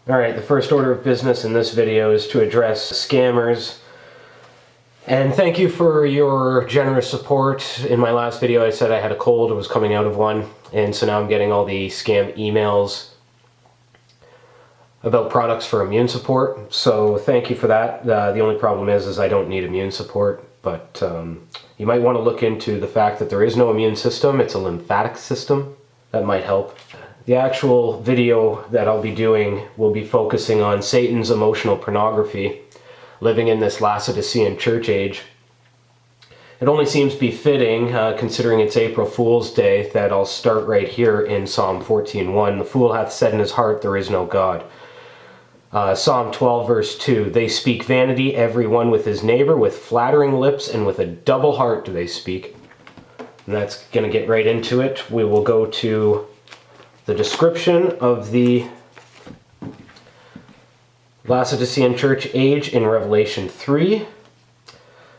Alright, the first order of business in this video is to address scammers. And thank you for your generous support. In my last video I said I had a cold and was coming out of one, and so now I'm getting all the scam emails about products for immune support. So thank you for that. The only problem is I don't need immune support, but you might want to look into the fact that there is no immune system. It's a lymphatic system. That might help. The actual video that I'll be doing will be focusing on Satan's emotional pornography, living in this Laodicean church age. It only seems befitting, considering it's April Fool's Day, that I'll start right here in Psalm 14:1. The fool hath said in his heart, there is no God. Psalm 12 verse 2, they speak vanity, every one with his neighbor, with flattering lips and with a double heart do they speak. And that's going to get right into it. We will go to the description of the Laodicean church age in Revelation 3.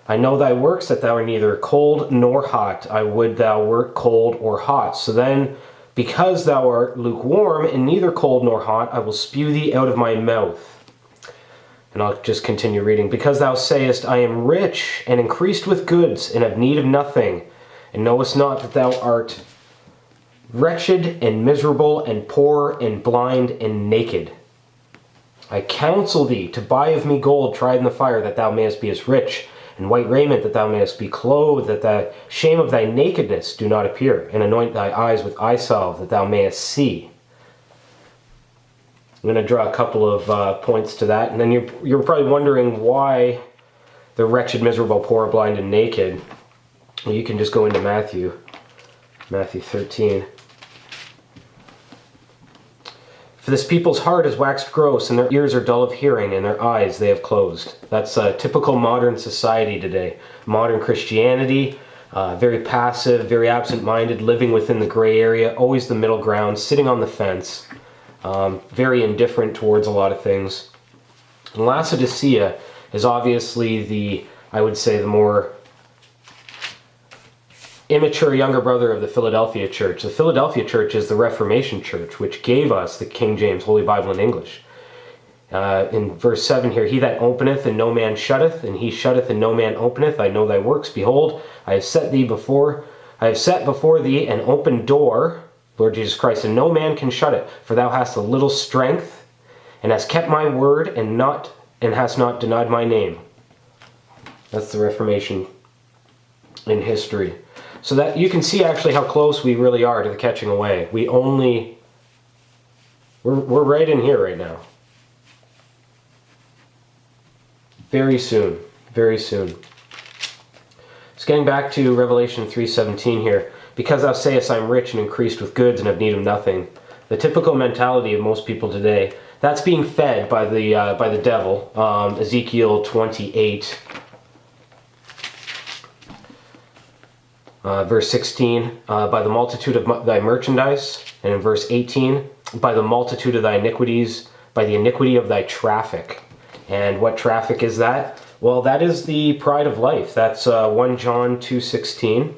I know thy works, that thou art neither cold nor hot. I would thou wert cold or hot. So then, because thou art lukewarm and neither cold nor hot, I will spew thee out of my mouth. And I'll just continue reading. Because thou sayest, I am rich and increased with goods, and have need of nothing, and knowest not that thou art wretched and miserable and poor and blind and naked. I counsel thee to buy of me gold tried in the fire, that thou mayest be as rich, and white raiment, that thou mayest be clothed, that the shame of thy nakedness do not appear, and anoint thy eyes with eyesalve, that thou mayest see. I'm going to draw a couple of points to that, and then you're probably wondering why they're wretched, miserable, poor, blind, and naked. Well, you can just go into Matthew 13. For this people's heart is waxed gross, and their ears are dull of hearing, and their eyes they have closed. That's a typical modern society today. Modern Christianity, very passive, very absent-minded, living within the gray area, always the middle ground, sitting on the fence, very indifferent towards a lot of things. And Laodicea is obviously I would say, the more immature younger brother of the Philadelphia Church. The Philadelphia Church is the Reformation Church, which gave us the King James Holy Bible in English. In verse 7 here, he that openeth and no man shutteth, and he shutteth and no man openeth, I know thy works. Behold, I have set before thee an open door, Lord Jesus Christ, and no man can shut it. For thou hast a little strength, and hast kept my word, and hast not denied my name. That's the Reformation in history. So that you can see actually how close we really are to the catching away. We're right in here right now. Very soon, very soon. Just getting back to Revelation 3:17 here. Because thou sayest, I am rich and increased with goods and have need of nothing. The typical mentality of most people today, that's being fed by the devil. Ezekiel 28. Verse 16, by the multitude of thy merchandise, and in verse 18, by the multitude of thy iniquities, by the iniquity of thy traffic. And what traffic is that? Well, that is the pride of life. That's 1 John 2:16.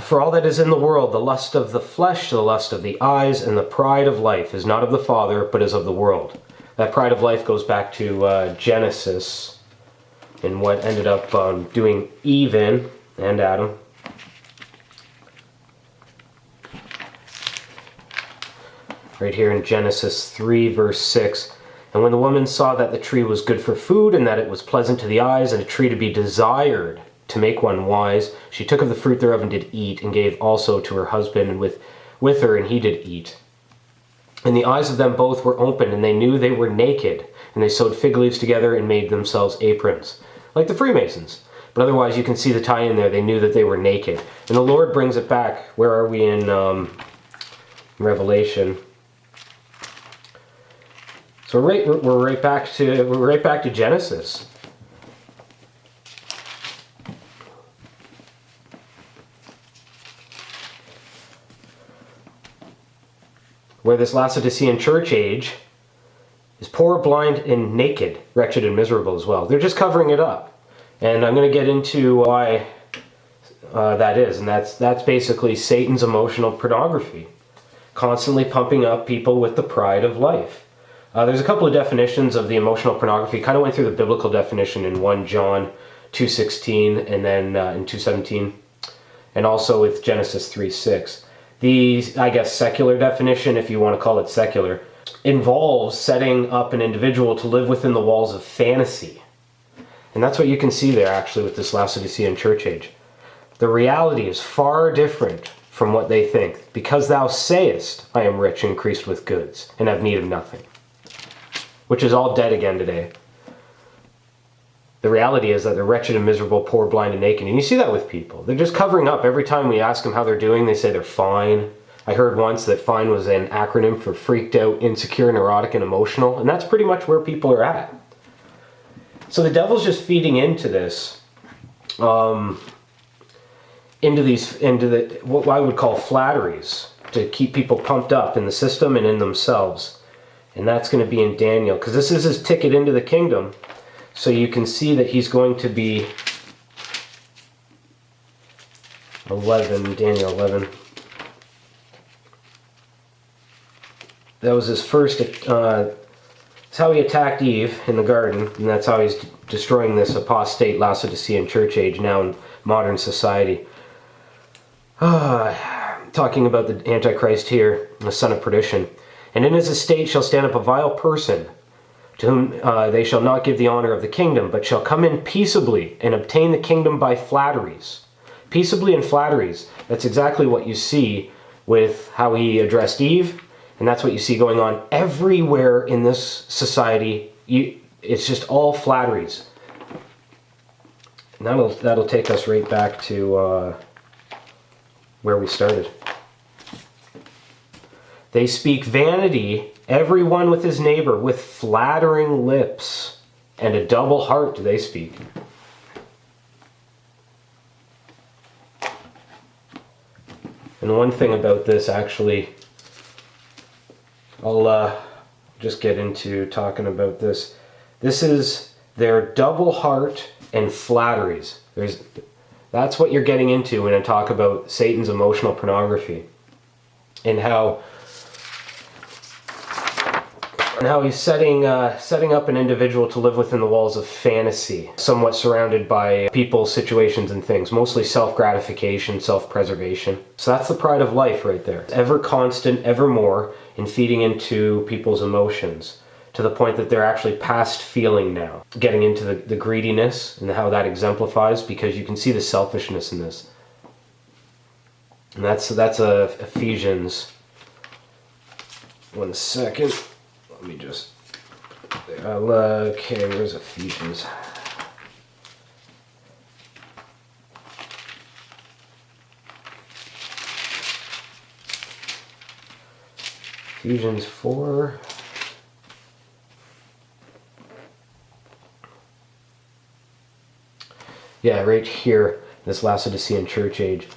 For all that is in the world, the lust of the flesh, the lust of the eyes, and the pride of life is not of the Father, but is of the world. That pride of life goes back to Genesis, and what ended up doing Eve and Adam. Right here in Genesis 3, verse 6. And when the woman saw that the tree was good for food, and that it was pleasant to the eyes, and a tree to be desired, to make one wise, she took of the fruit thereof and did eat, and gave also to her husband and with her, and he did eat. And the eyes of them both were opened, and they knew they were naked, and they sewed fig leaves together and made themselves aprons, like the Freemasons. But otherwise you can see the tie in there, they knew that they were naked. And the Lord brings it back. Where are we in Revelation? So we're right back to Genesis. Where this Laodicean church age is poor, blind, and naked, wretched and miserable as well. They're just covering it up. And I'm going to get into why that is, and that's basically Satan's emotional pornography, constantly pumping up people with the pride of life. There's a couple of definitions of the emotional pornography. Kind of went through the biblical definition in 1 John 2:16 and then in 2:17, and also with Genesis 3:6. The, I guess, secular definition, if you want to call it secular, involves setting up an individual to live within the walls of fantasy. And that's what you can see there actually with this Laodicean church age. The reality is far different from what they think. Because thou sayest, I am rich, increased with goods, and have need of nothing. Which is all dead again today. The reality is that they're wretched and miserable, poor, blind, and naked. And you see that with people. They're just covering up. Every time we ask them how they're doing, they say they're fine. I heard once that FINE was an acronym for freaked out, insecure, neurotic, and emotional. And that's pretty much where people are at. So the devil's just feeding into this, into what I would call flatteries, to keep people pumped up in the system and in themselves. And that's going to be in Daniel, because this is his ticket into the kingdom. So you can see that he's going to be 11, Daniel 11. That was his first, that's how he attacked Eve in the garden, and that's how he's destroying this apostate Laodicean church age now in modern society. Talking about the Antichrist here, the son of perdition. And in his estate shall stand up a vile person, to whom they shall not give the honor of the kingdom, but shall come in peaceably and obtain the kingdom by flatteries. Peaceably and flatteries. That's exactly what you see with how he addressed Eve, and that's what you see going on everywhere in this society. It's just all flatteries. And that'll take us right back to where we started. They speak vanity, every one with his neighbor, with flattering lips, and a double heart do they speak. And one thing about this, actually, I'll just get into talking about this. This is their double heart and flatteries. That's what you're getting into when I talk about Satan's emotional pornography, and how he's setting up an individual to live within the walls of fantasy, somewhat surrounded by people, situations, and things, mostly self-gratification, self-preservation. So that's the pride of life right there. Ever constant, ever more, in feeding into people's emotions, to the point that they're actually past feeling now. Getting into the greediness and how that exemplifies, because you can see the selfishness in this. And that's Ephesians. 1 second. Let me just... okay, where's Ephesians? Ephesians 4. Yeah, right here, this Laodicean church age.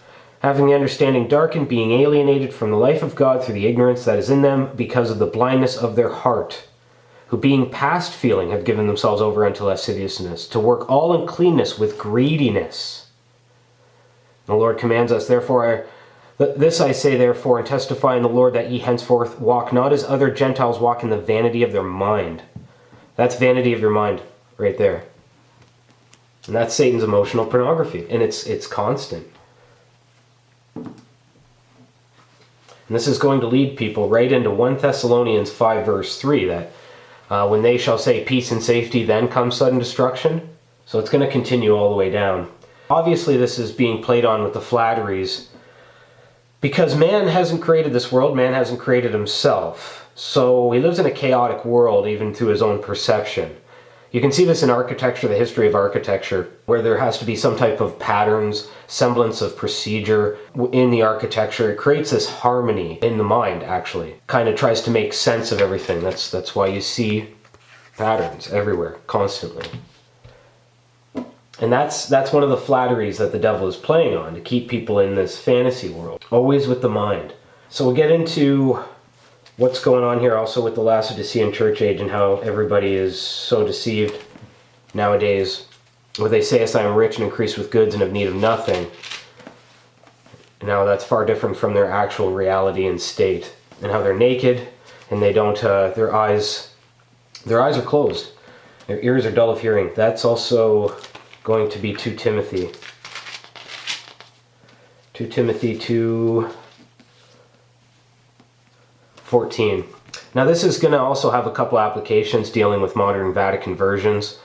Having the understanding darkened, being alienated from the life of God through the ignorance that is in them because of the blindness of their heart, who being past feeling have given themselves over unto lasciviousness, to work all uncleanness with greediness. The Lord commands us, therefore, this I say therefore, and testify in the Lord, that ye henceforth walk not as other Gentiles walk in the vanity of their mind. That's vanity of your mind, right there. And that's Satan's emotional pornography, and it's constant. And this is going to lead people right into 1 Thessalonians 5 verse 3, that when they shall say peace and safety, then comes sudden destruction. So it's going to continue all the way down. Obviously this is being played on with the flatteries, because man hasn't created this world, man hasn't created himself. So he lives in a chaotic world, even through his own perception. You can see this in architecture, the history of architecture, where there has to be some type of patterns, semblance of procedure in the architecture. It creates this harmony in the mind, actually. Kind of tries to make sense of everything. That's why you see patterns everywhere, constantly. And that's one of the flatteries that the devil is playing on, to keep people in this fantasy world, always with the mind. So we'll get into what's going on here also with the Laodicean church age, and how everybody is so deceived nowadays where they say, I am rich and increased with goods and have need of nothing. Now that's far different from their actual reality and state, and how they're naked and they don't, their eyes are closed. Their ears are dull of hearing. That's also going to be 2 Timothy. 2 Timothy 2:14. Now this is going to also have a couple applications dealing with modern Vatican versions,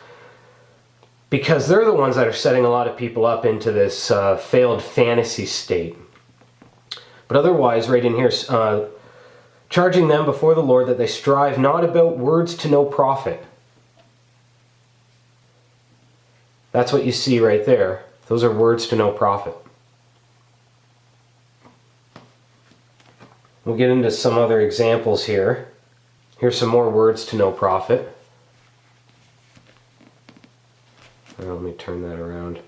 because they're the ones that are setting a lot of people up into this failed fantasy state. But otherwise, right in here, charging them before the Lord that they strive not about words to no profit. That's what you see right there. Those are words to no profit. We'll get into some other examples here. Here's some more words to no profit. Let me turn that around.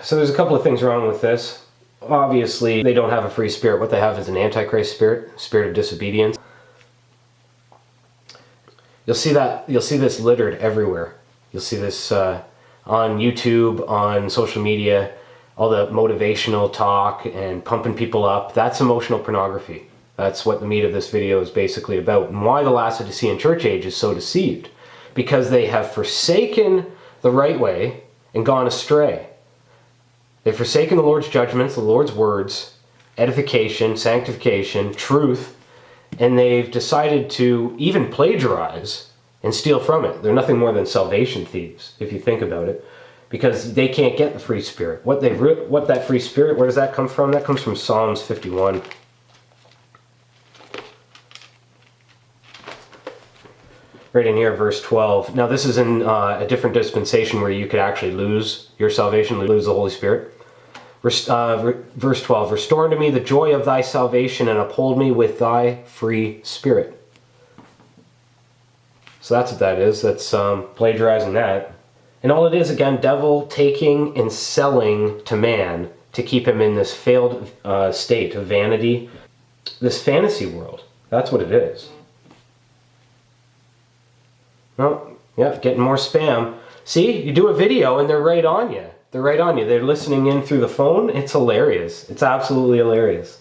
So there's a couple of things wrong with this. Obviously, they don't have a free spirit. What they have is an antichrist spirit, spirit of disobedience. You'll see this littered everywhere. You'll see this on YouTube, on social media, all the motivational talk and pumping people up. That's emotional pornography. That's what the meat of this video is basically about, and why the Laodicean church age is so deceived. Because they have forsaken the right way and gone astray. They've forsaken the Lord's judgments, the Lord's words, edification, sanctification, truth, and they've decided to even plagiarize and steal from it. They're nothing more than salvation thieves, if you think about it, because they can't get the free spirit. What that free spirit, where does that come from? That comes from Psalms 51. Right in here, verse 12. Now this is in a different dispensation where you could actually lose your salvation, lose the Holy Spirit. Verse 12, restore unto me the joy of thy salvation and uphold me with thy free spirit. So that's what that is. That's plagiarizing that. And all it is, again, devil taking and selling to man to keep him in this failed state of vanity, this fantasy world. That's what it is. Oh, yeah, getting more spam. See, you do a video and they're right on you. They're right on you. They're listening in through the phone. It's hilarious. It's absolutely hilarious.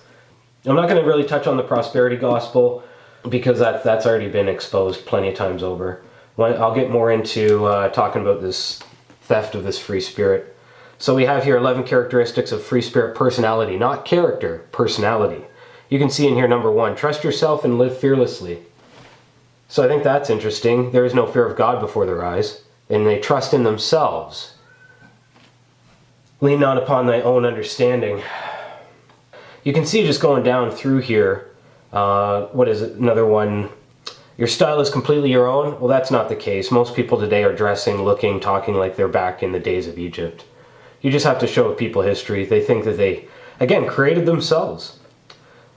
I'm not going to really touch on the prosperity gospel because that's already been exposed plenty of times over. I'll get more into talking about this theft of this free spirit. So we have here 11 characteristics of free spirit personality, not character, personality. You can see in here number 1, trust yourself and live fearlessly. So I think that's interesting. There is no fear of God before their eyes, and they trust in themselves. Lean not upon thy own understanding. You can see just going down through here, what is it? Another one. Your style is completely your own. Well, that's not the case. Most people today are dressing, looking, talking like they're back in the days of Egypt. You just have to show people history. They think that they, again, created themselves.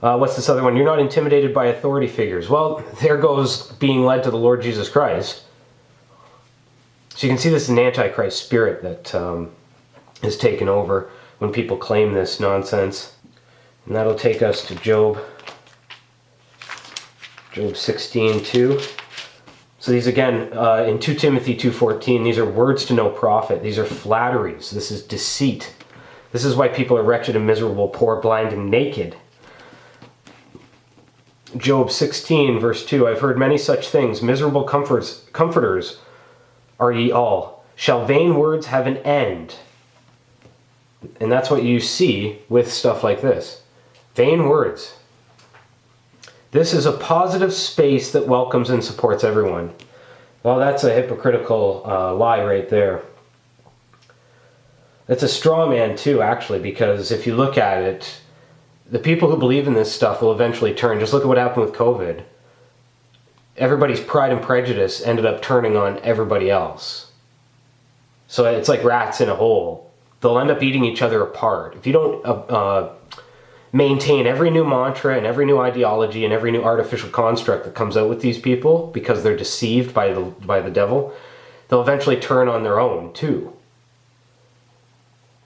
What's this other one? You're not intimidated by authority figures. Well, there goes being led to the Lord Jesus Christ. So you can see this is an antichrist spirit that is taken over when people claim this nonsense. And that'll take us to Job 16:2. So these again, in 2 Timothy 2:14, these are words to no profit. These are flatteries. This is deceit. This is why people are wretched and miserable, poor, blind, and naked. Job 16, verse 2, I've heard many such things. Miserable comforters are ye all. Shall vain words have an end? And that's what you see with stuff like this. Vain words. This is a positive space that welcomes and supports everyone. Well, that's a hypocritical lie right there. It's a straw man too, actually, because if you look at it, the people who believe in this stuff will eventually turn. Just look at what happened with COVID. Everybody's pride and prejudice ended up turning on everybody else. So it's like rats in a hole. They'll end up eating each other apart. If you don't maintain every new mantra and every new ideology and every new artificial construct that comes out with these people because they're deceived by the devil, they'll eventually turn on their own too.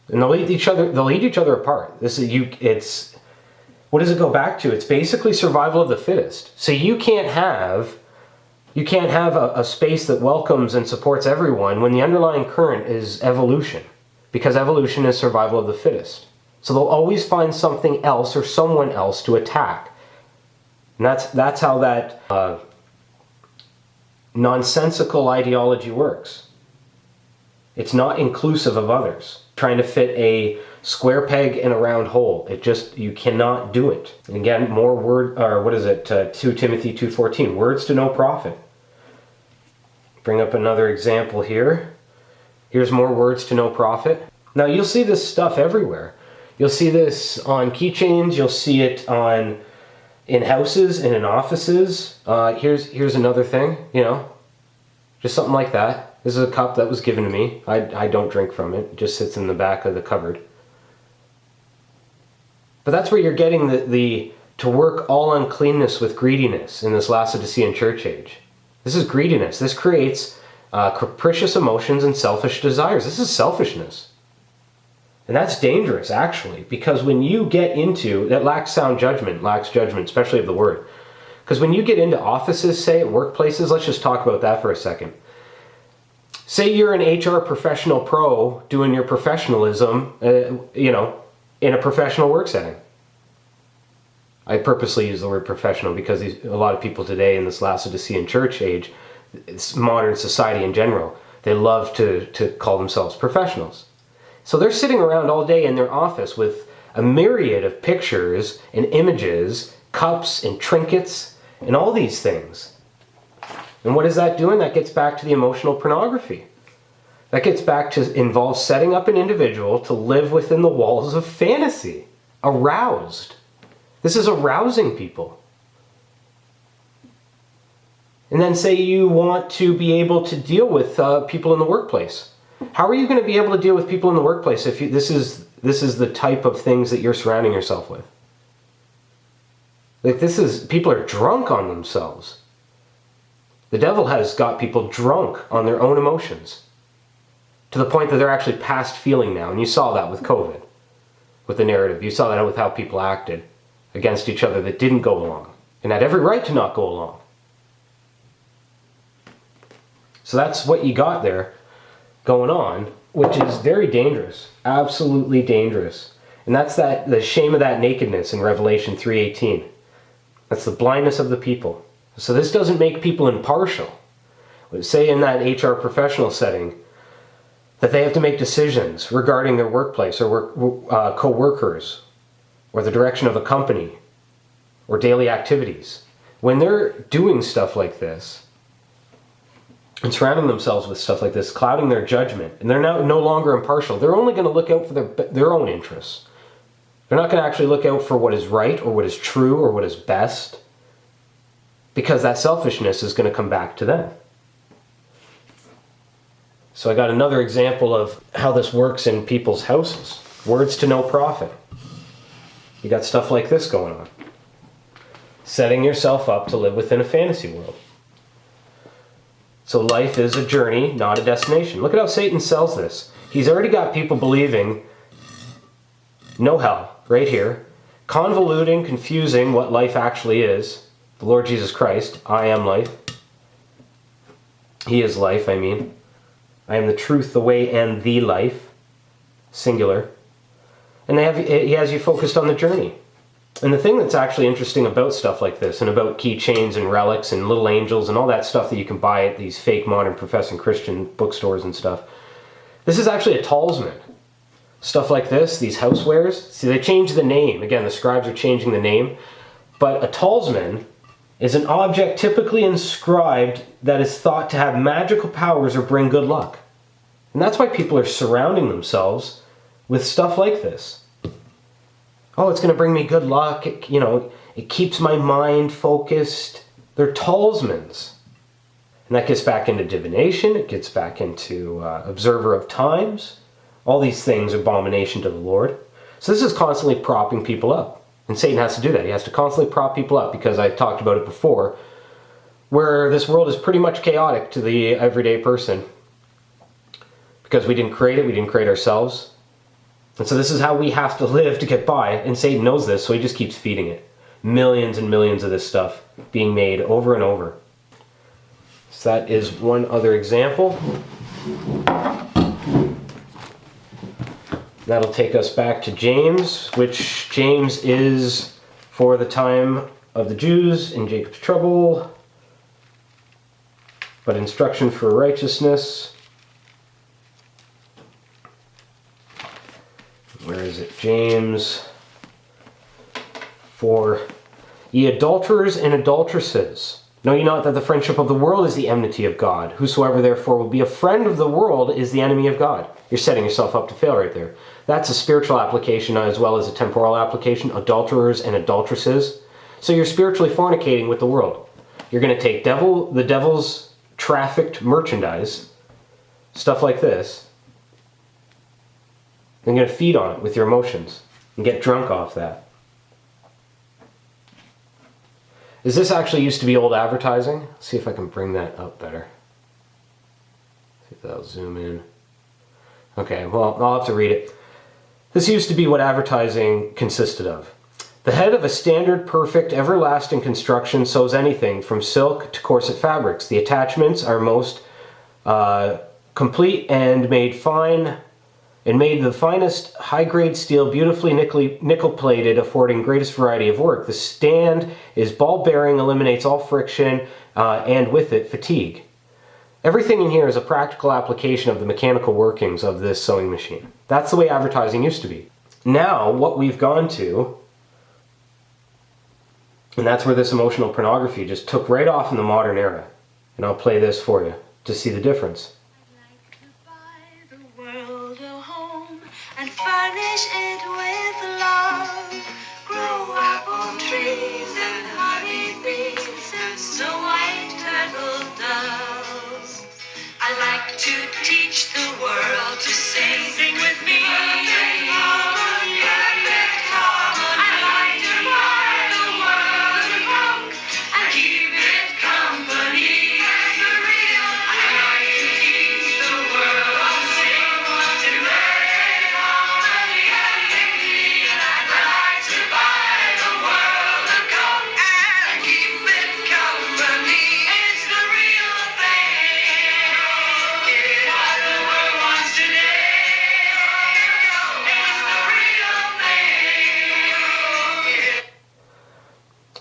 And they'll eat each other apart. It's what does it go back to? It's basically survival of the fittest. So you can't have You can't have a space that welcomes and supports everyone when the underlying current is evolution, because evolution is survival of the fittest. So they'll always find something else or someone else to attack. And that's how that nonsensical ideology works. It's not inclusive of others. Trying to fit a square peg in a round hole. You cannot do it. And again, more word, or what is it, 2 Timothy 2:14, words to no profit. Bring up another example here. Here's more words to no profit. Now you'll see this stuff everywhere. You'll see this on keychains, you'll see it in houses and in offices. Here's another thing, just something like that. This is a cup that was given to me. I don't drink from it. It just sits in the back of the cupboard. But that's where you're getting the to work all uncleanness with greediness in this Laodicean church age. This is greediness. This creates capricious emotions and selfish desires. This is selfishness. And that's dangerous, actually, because when you get into, that lacks judgment, especially of the word. Because when you get into offices, say, at workplaces, let's just talk about that for a second. Say you're an HR professional pro doing your professionalism, in a professional work setting. I purposely use the word professional because a lot of people today in this Laodicean church age, modern society in general, they love to call themselves professionals. So they're sitting around all day in their office with a myriad of pictures and images, cups and trinkets, and all these things. And what is that doing? That gets back to the emotional pornography. That gets back to involve setting up an individual to live within the walls of fantasy. Aroused. This is arousing people. And then say you want to be able to deal with people in the workplace. How are you going to be able to deal with people in the workplace if this is the type of things that you're surrounding yourself with? People are drunk on themselves. The devil has got people drunk on their own emotions to the point that they're actually past feeling now. And you saw that with COVID, with the narrative. You saw that with how people acted against each other that didn't go along and had every right to not go along. So that's what you got there going on, which is very dangerous, absolutely dangerous. And that's the shame of that nakedness in Revelation 3:18. That's the blindness of the people. So this doesn't make people impartial. Say in that HR professional setting that they have to make decisions regarding their workplace or co-workers or the direction of a company or daily activities. When they're doing stuff like this and surrounding themselves with stuff like this, clouding their judgment, and they're now no longer impartial, they're only going to look out for their own interests. They're not going to actually look out for what is right or what is true or what is best, because that selfishness is going to come back to them. So I got another example of how this works in people's houses. Words to no profit. You got stuff like this going on. Setting yourself up to live within a fantasy world. So life is a journey, not a destination. Look at how Satan sells this. He's already got people believing no hell, right here. Convoluting, confusing what life actually is. The Lord Jesus Christ, I am life. He is life, I mean. I am the truth, the way, and the life. Singular. And he has you focused on the journey. And the thing that's actually interesting about stuff like this, and about keychains and relics and little angels and all that stuff that you can buy at these fake modern professing Christian bookstores and stuff, this is actually a talisman. Stuff like this, these housewares, see, they change the name. Again, the scribes are changing the name. But a talisman is an object typically inscribed that is thought to have magical powers or bring good luck. And that's why people are surrounding themselves with stuff like this. Oh, it's going to bring me good luck. It keeps my mind focused. They're talismans. And that gets back into divination. It gets back into observer of times. All these things are abomination to the Lord. So this is constantly propping people up. And Satan has to do that. He has to constantly prop people up, because I talked about it before, where this world is pretty much chaotic to the everyday person. Because we didn't create it, we didn't create ourselves. And so this is how we have to live to get by. And Satan knows this, so he just keeps feeding it. Millions and millions of this stuff being made over and over. So that is one other example. That'll take us back to James, which James is for the time of the Jews in Jacob's trouble, but instruction for righteousness. Where is it? James 4. Ye adulterers and adulteresses, know ye not that the friendship of the world is the enmity of God? Whosoever therefore will be a friend of the world is the enemy of God. You're setting yourself up to fail right there. That's a spiritual application as well as a temporal application. Adulterers and adulteresses. So you're spiritually fornicating with the world. You're going to take the devil's trafficked merchandise, stuff like this, and you're going to feed on it with your emotions and get drunk off that. Is this actually used to be old advertising? Let's see if I can bring that up better. See if that'll zoom in. Okay, well, I'll have to read it. This used to be what advertising consisted of. The head of a standard, perfect, everlasting construction sews anything from silk to corset fabrics. The attachments are most complete and made fine, and made the finest high-grade steel, beautifully nickel-plated, affording greatest variety of work. The stand is ball-bearing, eliminates all friction, and with it, fatigue. Everything in here is a practical application of the mechanical workings of this sewing machine. That's the way advertising used to be. Now, what we've gone to, and that's where this emotional pornography just took right off in the modern era. And I'll play this for you to see the difference. And furnish it with love. Grow apple trees and honey bees and snow white turtle doves. I like to teach the world to sing with me. Perfect harmony. I like to buy the world a book and keep it company. The real I like to teach the world to sing today.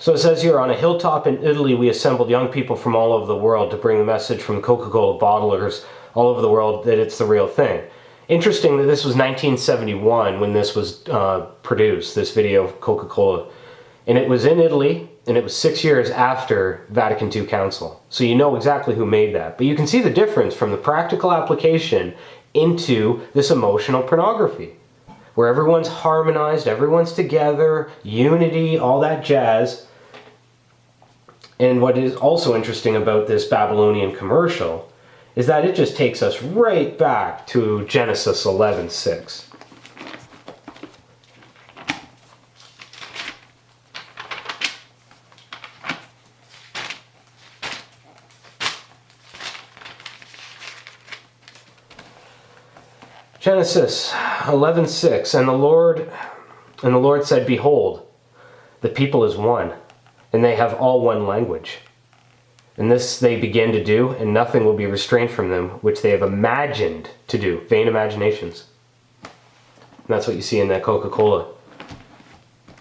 So it says here, on a hilltop in Italy, we assembled young people from all over the world to bring the message from Coca-Cola bottlers all over the world that it's the real thing. Interesting that this was 1971 when this was produced, this video of Coca-Cola. And it was in Italy, and it was 6 years after Vatican II Council. So you know exactly who made that. But you can see the difference from the practical application into this emotional pornography, where everyone's harmonized, everyone's together, unity, all that jazz. And what is also interesting about this Babylonian commercial is that it just takes us right back to Genesis 11:6. Genesis 11:6, and the Lord said, Behold, the people is one, and they have all one language. And this they begin to do, and nothing will be restrained from them, which they have imagined to do. Vain imaginations. And that's what you see in that Coca-Cola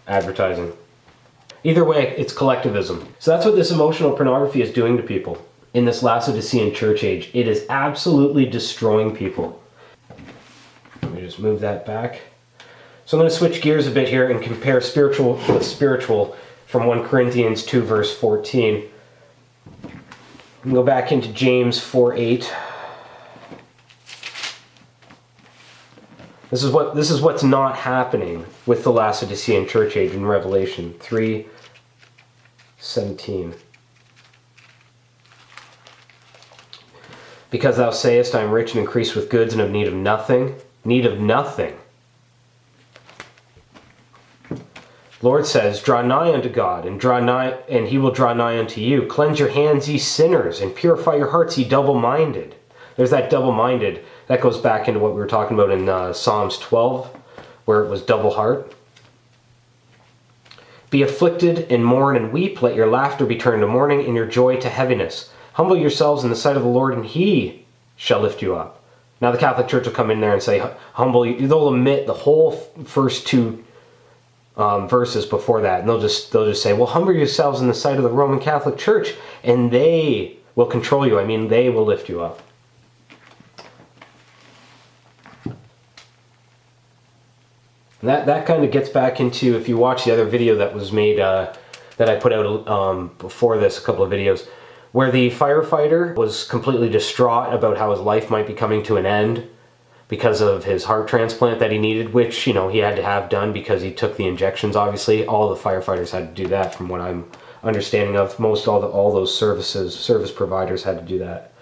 advertising. Either way, it's collectivism. So that's what this emotional pornography is doing to people in this Laodicean church age. It is absolutely destroying people. Let me just move that back. So I'm going to switch gears a bit here and compare spiritual with spiritual from 1 Corinthians 2 verse 14. And go back into James 4:8. This is what's not happening with the Laodicean church age in Revelation 3:17. Because thou sayest, I am rich and increased with goods and have need of nothing. Need of nothing. Lord says, draw nigh unto God, and he will draw nigh unto you. Cleanse your hands, ye sinners, and purify your hearts, ye double-minded. There's that double-minded. That goes back into what we were talking about in Psalms 12, where it was double heart. Be afflicted and mourn and weep. Let your laughter be turned to mourning and your joy to heaviness. Humble yourselves in the sight of the Lord, and he shall lift you up. Now the Catholic Church will come in there and say, humble you. They'll omit the whole first two verses before that, and they'll just say, well, humble yourselves in the sight of the Roman Catholic Church, and they will control you. I mean, they will lift you up. And that kind of gets back into, if you watch the other video that was made, that I put out before this, a couple of videos, where the firefighter was completely distraught about how his life might be coming to an end because of his heart transplant that he needed, which, you know, he had to have done because he took the injections, obviously. All the firefighters had to do that, from what I'm understanding of. All those service providers had to do that.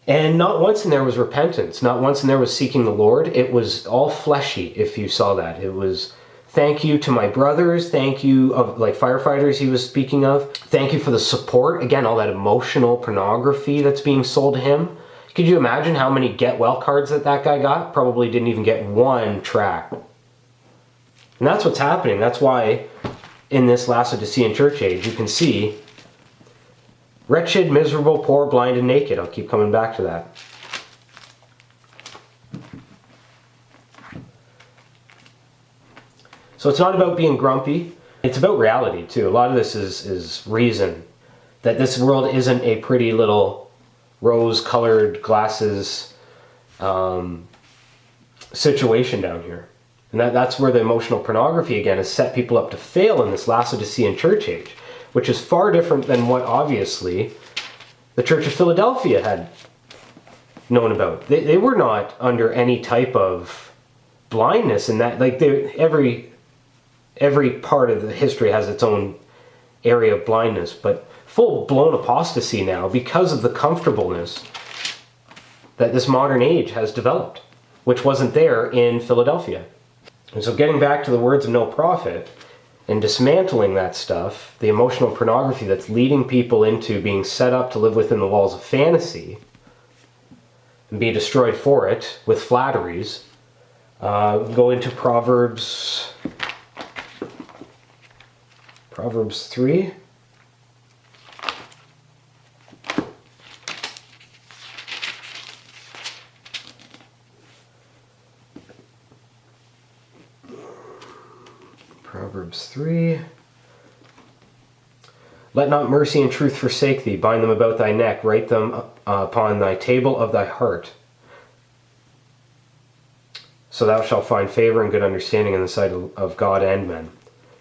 And not once in there was repentance. Not once in there was seeking the Lord. It was all fleshy, if you saw that. It was, thank you to my brothers, thank you, of like firefighters he was speaking of. Thank you for the support. Again, all that emotional pornography that's being sold to him. Could you imagine how many get well cards that guy got? Probably didn't even get one track. And that's what's happening. That's why in this Laodicean church age, you can see wretched, miserable, poor, blind, and naked. I'll keep coming back to that. So it's not about being grumpy. It's about reality, too. A lot of this is reason. That this world isn't a pretty little rose-colored glasses situation down here. And that's where the emotional pornography, again, has set people up to fail in this Laodicean church age, which is far different than what, obviously, the Church of Philadelphia had known about. They were not under any type of blindness in that. Like, every part of the history has its own area of blindness, but full-blown apostasy now because of the comfortableness that this modern age has developed, which wasn't there in Philadelphia. And so getting back to the words of no prophet and dismantling that stuff, the emotional pornography that's leading people into being set up to live within the walls of fantasy and be destroyed for it with flatteries, go into Proverbs 3. Proverbs 3. Let not mercy and truth forsake thee. Bind them about thy neck. Write them upon thy table of thy heart. So thou shalt find favor and good understanding in the sight of God and men.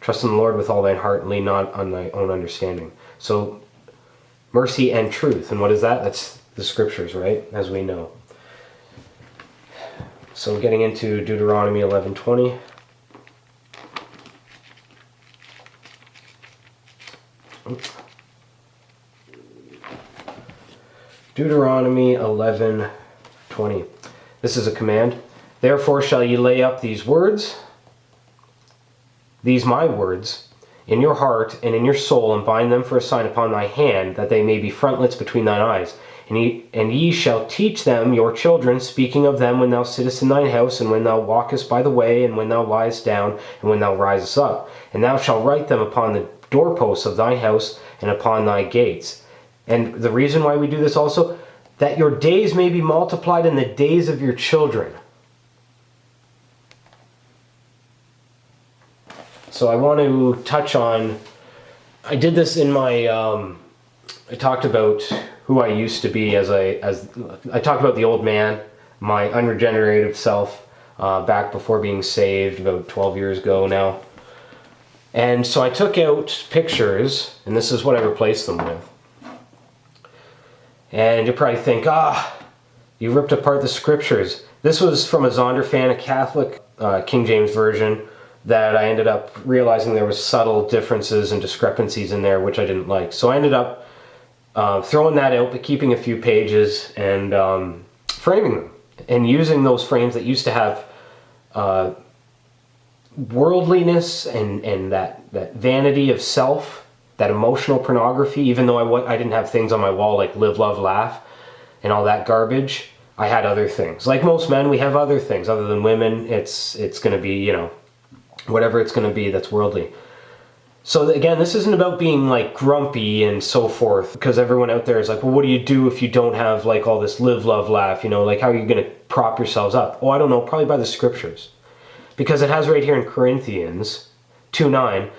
Trust in the Lord with all thine heart and lean not on thy own understanding. So mercy and truth. And what is that? That's the scriptures, right? As we know. So getting into Deuteronomy 11:20. Deuteronomy 11:20. This is a command. Therefore shall ye lay up these words, these my words, in your heart and in your soul, and bind them for a sign upon thy hand, that they may be frontlets between thine eyes. And ye shall teach them your children, speaking of them when thou sittest in thine house, and when thou walkest by the way, and when thou liest down, and when thou risest up. And thou shalt write them upon the doorposts of thy house and upon thy gates. And the reason why we do this also, that your days may be multiplied in the days of your children. So I want to touch on, I did this in my, I talked about who I used to be as I talked about the old man, my unregenerated self, back before being saved about 12 years ago now. And so I took out pictures, and this is what I replaced them with. And you'll probably think, you ripped apart the scriptures. This was from a Zondervan, a Catholic King James version, that I ended up realizing there was subtle differences and discrepancies in there, which I didn't like. So I ended up throwing that out, but keeping a few pages and framing them. And using those frames that used to have worldliness and that vanity of self, that emotional pornography. Even though I didn't have things on my wall like live, love, laugh and all that garbage, I had other things. Like most men, we have other things other than women. It's going to be, whatever it's going to be that's worldly. So again, this isn't about being like grumpy and so forth, because everyone out there is like, well, what do you do if you don't have like all this live, love, laugh, like how are you going to prop yourselves up? Oh, I don't know, probably by the scriptures. Because it has right here in Corinthians 2:9,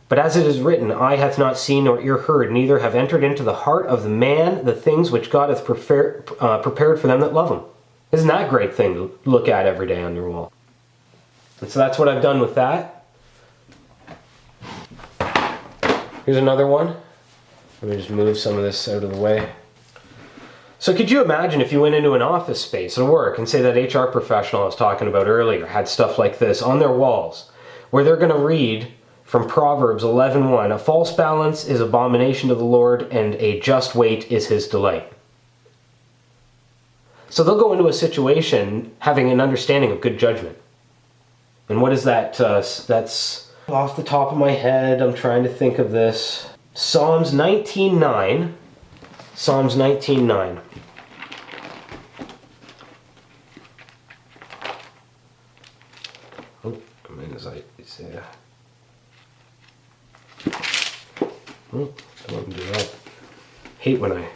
but as it is written, eye hath not seen nor ear heard, neither have entered into the heart of the man the things which God hath prepared for them that love him. Isn't that a great thing to look at every day on your wall? And so that's what I've done with that. Here's another one. Let me just move some of this out of the way. So could you imagine if you went into an office space at work and say that HR professional I was talking about earlier had stuff like this on their walls, where they're going to read from Proverbs 11:1, a false balance is abomination to the Lord, and a just weight is his delight. So they'll go into a situation having an understanding of good judgment. And what is that? That's off the top of my head. I'm trying to think of this. Psalms 19:9. Psalms 19:9. Oh, I'm in Isaiah. Oh, don't want to do that. Hate when I.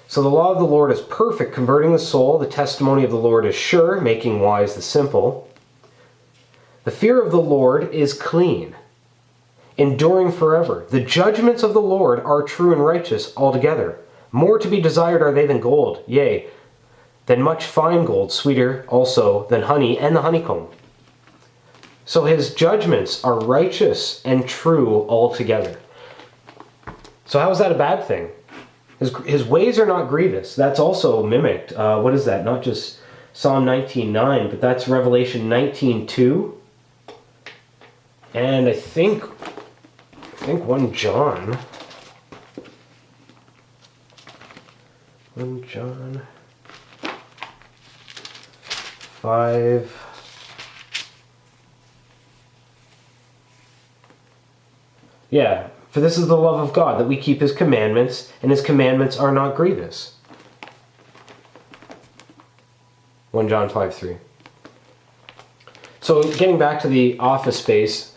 So the law of the Lord is perfect, converting the soul. The testimony of the Lord is sure, making wise the simple. The fear of the Lord is clean, enduring forever. The judgments of the Lord are true and righteous altogether. More to be desired are they than gold, yea, than much fine gold, sweeter also than honey and the honeycomb. So his judgments are righteous and true altogether. So how is that a bad thing? His ways are not grievous. That's also mimicked. What is that? Not just Psalm 19:9, but that's Revelation 19:2. And I think 1 John. 1 John 5. Yeah. For this is the love of God, that we keep his commandments, and his commandments are not grievous. 1 John 5:3. So getting back to the office space,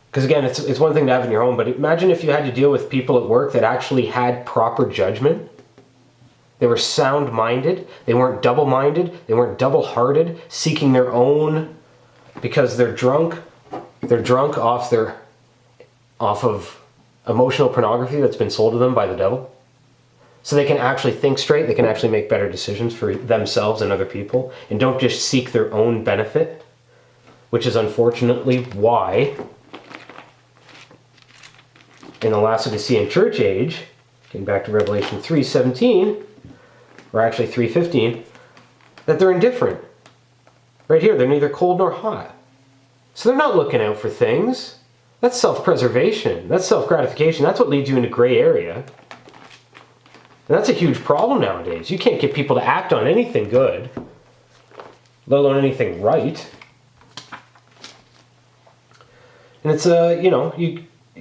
because again, it's one thing to have in your home, but imagine if you had to deal with people at work that actually had proper judgment. They were sound-minded, they weren't double-minded, they weren't double-hearted, seeking their own, because they're drunk off of emotional pornography that's been sold to them by the devil. So they can actually think straight, they can actually make better decisions for themselves and other people, and don't just seek their own benefit, which is unfortunately why in the Laodicean church age, getting back to Revelation 3:17, or actually 3:15, that they're indifferent. Right here, they're neither cold nor hot. So they're not looking out for things. That's self-preservation. That's self-gratification. That's what leads you into gray area. And that's a huge problem nowadays. You can't get people to act on anything good, let alone anything right. And it's I've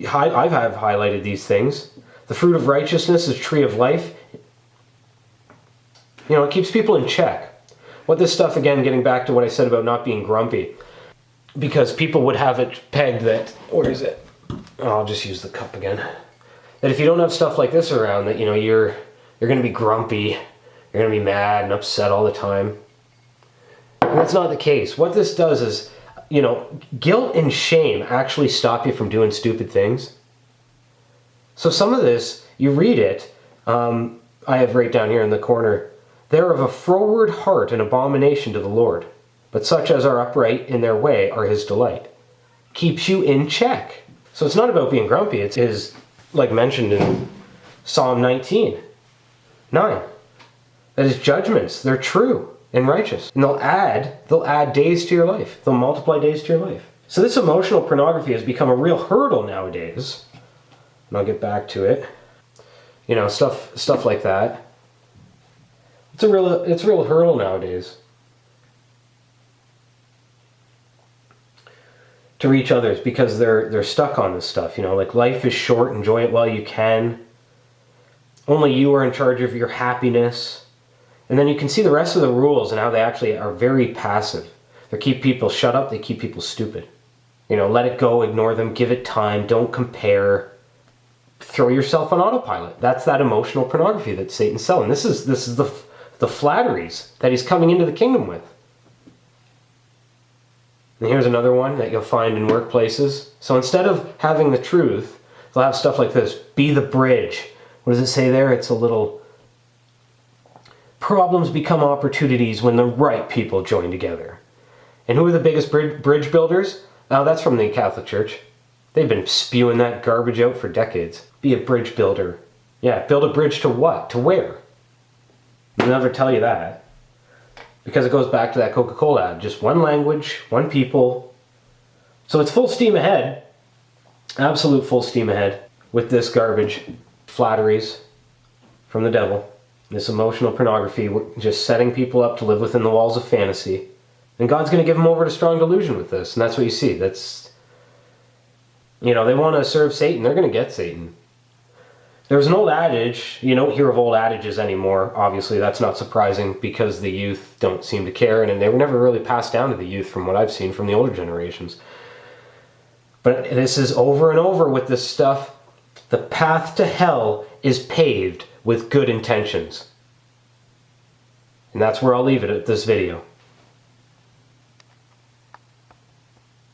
highlighted these things. The fruit of righteousness is tree of life. It keeps people in check. What this stuff, again, getting back to what I said about not being grumpy, because people would have it pegged that, where is it? Oh, I'll just use the cup again. That if you don't have stuff like this around, that you're going to be grumpy, you're going to be mad and upset all the time. And that's not the case. What this does is, guilt and shame actually stop you from doing stupid things. So some of this, you read it, I have right down here in the corner, they're of a froward heart, an abomination to the Lord. But such as are upright in their way are his delight. Keeps you in check. So it's not about being grumpy. It is, like mentioned in Psalm 19:9. That his judgments, they're true and righteous. And they'll add days to your life. They'll multiply days to your life. So this emotional pornography has become a real hurdle nowadays. And I'll get back to it. Stuff like that. It's a real hurdle nowadays. To reach others, because they're stuck on this stuff, like life is short, enjoy it while you can. Only you are in charge of your happiness. And then you can see the rest of the rules and how they actually are very passive. They keep people shut up. They keep people stupid. Let it go, ignore them, give it time, don't compare. Throw yourself on autopilot. That's that emotional pornography that Satan's selling. This is the flatteries that he's coming into the kingdom with. And here's another one that you'll find in workplaces. So instead of having the truth, they'll have stuff like this. Be the bridge. What does it say there? It's a little... Problems become opportunities when the right people join together. And who are the biggest bridge builders? Oh, that's from the Catholic Church. They've been spewing that garbage out for decades. Be a bridge builder. Yeah, build a bridge to what? To where? They'll never tell you that. Because it goes back to that Coca-Cola ad. Just one language, one people. So it's full steam ahead. Absolute full steam ahead with this garbage. Flatteries from the devil. This emotional pornography. We're just setting people up to live within the walls of fantasy. And God's going to give them over to strong delusion with this. And that's what you see. That's, they want to serve Satan. They're going to get Satan. There was an old adage. You don't hear of old adages anymore. Obviously, that's not surprising because the youth don't seem to care. And they were never really passed down to the youth from what I've seen from the older generations. But this is over and over with this stuff. The path to hell is paved with good intentions. And that's where I'll leave it at this video.